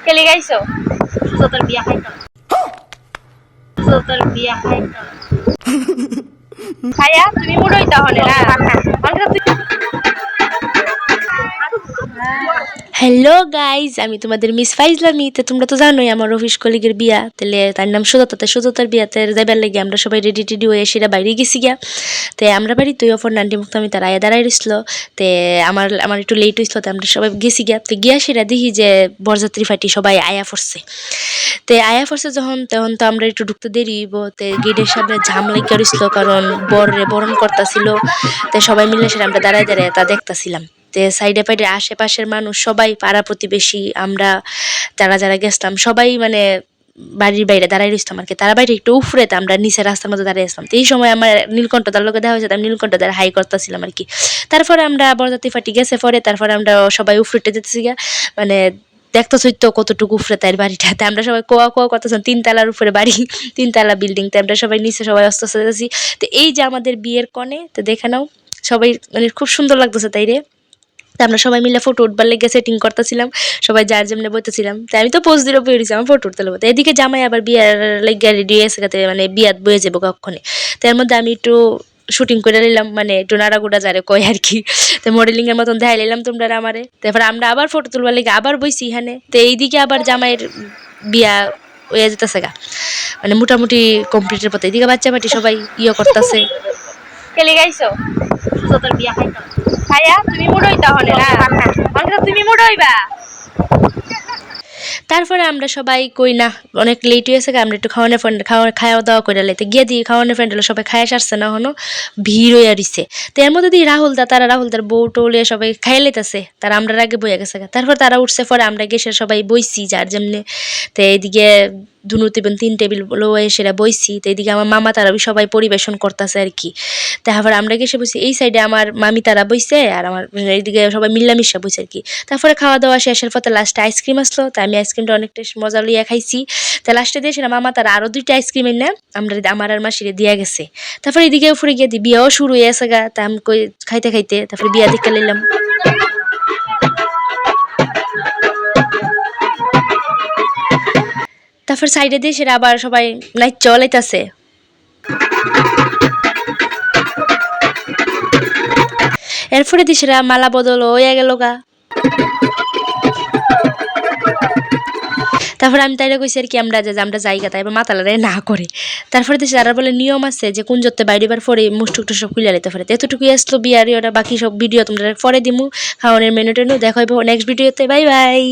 খেলে গাইছো তোর বিয়া খাইতো তোর বিয়া খাইতো খাইয়া তুমি মুড়ই তাহলে না হ্যালো গাইজ, আমি তোমাদের মিস ফাইজলামি। তো তোমরা তো জানোই আমার অফিস কলিগের বিয়া, তাহলে তার নাম সুজাতা। সুজাতার বিয়াতে যাইবার লাগে আমরা সবাই রেডি টেডি হয়ে সেটা বাইরে গেছি গিয়া। তো আমরা বাড়ি তুই অফর নান্টি মুক্ত আমি তার আয়া দাঁড়াই রইছিল। তো আমার একটু লেট হয়েছিল, তো আমরা সবাই গেছি গিয়া। তো গিয়া সেটা দেখি যে বরযাত্রী ফাটি সবাই আয়া পড়ছে। তো আয়া পড়ছে যখন, তখন তো আমরা একটু ঢুকতে দেরি হইব। তো গেটের সামনে ঝাম লাগিয়া রইছিল, কারণ বরে বরণ করতেছিল। তো সবাই মিলে সেটা আমরা দাঁড়ায় দাঁড়ায় তা দেখতেছিলাম। তে সাইডে পাইডে আশেপাশের মানুষ সবাই, পাড়া প্রতিবেশী, আমরা যারা যারা গেছিলাম সবাই মানে বাড়ির বাইরে দাঁড়াই রইতাম আর কি। তারা বাইরে একটু উফরে, আমরা নিচে রাস্তার মধ্যে দাঁড়িয়ে আসলাম। তো এই সময় আমার নীলকণ্ঠ তার লোকে দেখা হয়েছে, আমি নীলকণ্ঠ দ্বারা হাই করতেছিলাম আর কি। তারপরে আমরা বরযাত্রী ফাটি গেছে পরে, তারপরে আমরা সবাই উফরেটে যেতেছি গা, মানে দেখতেছই তো কতটুকু উপরে তার বাড়িটাতে। আমরা সবাই কোয়া কোয়া করতেছিলাম, 3 তলার উপরে বাড়ি, 3 তলা বিল্ডিং। তো আমরা সবাই নিচে সবাই আস্তে আস্তে যাচ্ছি। তো এই যে আমাদের বিয়ের কনে, তো দেখে নাও সবাই, মানে খুব সুন্দর লাগতেছে তাই রে। তো আমরা সবাই মিলে ফটো উঠবার লেগে সেটিং করতেছিলাম, সবাই যার যেমনি বইতেছিলাম। তো আমি তো পোজ দিলে বই দিয়েছি, আমার ফটো উঠতে লাগবো। তো এদিকে জামাই আবার বিয়ার লেগে রেডি হয়ে এসে, মানে বিয়াত বয়ে যাবো কক্ষণে। তো এর মধ্যে আমি একটু শুটিং করে নিলাম, মানে একটু নাড়াগুড়া যারে কয় আর কি। তো মডেলিং এর মতন দেখাই নিলাম তোমরা আমারে। তারপর আমরা আবার ফটো তুলবার লেগে আবার বইছি এখানে। তো এইদিকে আবার জামাইয়ের বিয়া হয়ে যেতেছে গা, মানে মোটামুটি কমপ্লিটের পথে। এদিকে বাচ্চা পাটি সবাই ইয়ে করতেছে। খেলে গাইছো তোর বিয়া খাইতো খাইয়া তুমি মুড়ই তাহলে না তুমি মুড়ইবা। তারপরে আমরা সবাই কই না, অনেক লেট হয়েছে, আমরা একটু খাওয়া দাওয়া করে লাইতে গিয়ে দিই। খাওয়ানোর ফ্রেন্ড হলো সবাই খাইয়া সারছে না, হনো ভিড় হয়ে দিছে। তো এর মধ্যে দিই রাহুলদার বউ টোলে সবাই খাইয়া লাইতেছে, তারা আমরা আগে বইয়া গেছে। তারপর তারা উঠছে, পরে আমরা গেছে সবাই বইছি যার যেমনি। তো এইদিকে দুনুতিবেন 3 টেবিল লয়ে সেটা বইছি। তো এইদিকে আমার মামা তারা সবাই পরিবেশন করতেছে আর কি। তারপর আমরা গেছে বসি এই সাইডে, আমার মামি তারা বইছে, আর আমার এইদিকে সবাই মিল্লামিশা বইছে আর কি। তারপরে খাওয়া দাওয়া শেষের পথে লাস্টে আইসক্রিম আসলো। তো আমি আইসক্রিমটা অনেকটা মজা লইয়া খাইছি। তো লাস্টে দিয়ে সেটা মামা তারা আরো 2টা আইসক্রিম এনে আমার আর মাসিরে দিয়া গেছে। তারপরে এদিকে উপরে গিয়ে দিই বিয়াও শুরু হয়ে গেছে গা। তা আমি কই খাইতে খাইতে তারপরে বিয়া দেখে নিলাম। তারপর সাইডে দিয়ে সেটা আবার সবাই নাইট চলাইতেছে। এরপরে দিয়ে সেটা মালা বদল হয়ে গেল গা। তারপর আমি তাইলে কইছি আর কি আমরা জায়গা, তাই মাতালারে না করে। তারপরে দেশে যারা বলে নিয়ম আছে যে কুঞ্জতে বাইরেবার পরে মুষ্টুকটা সব খুলে নিতে পারে। এতটুকুই আসলো বিয়ারি, ওটা বাকি সব ভিডিও তোমরা পরে দিমু, খাওয়ানোর মেনু টেনু দেখা হইব নেক্সট ভিডিওতে। Bye bye.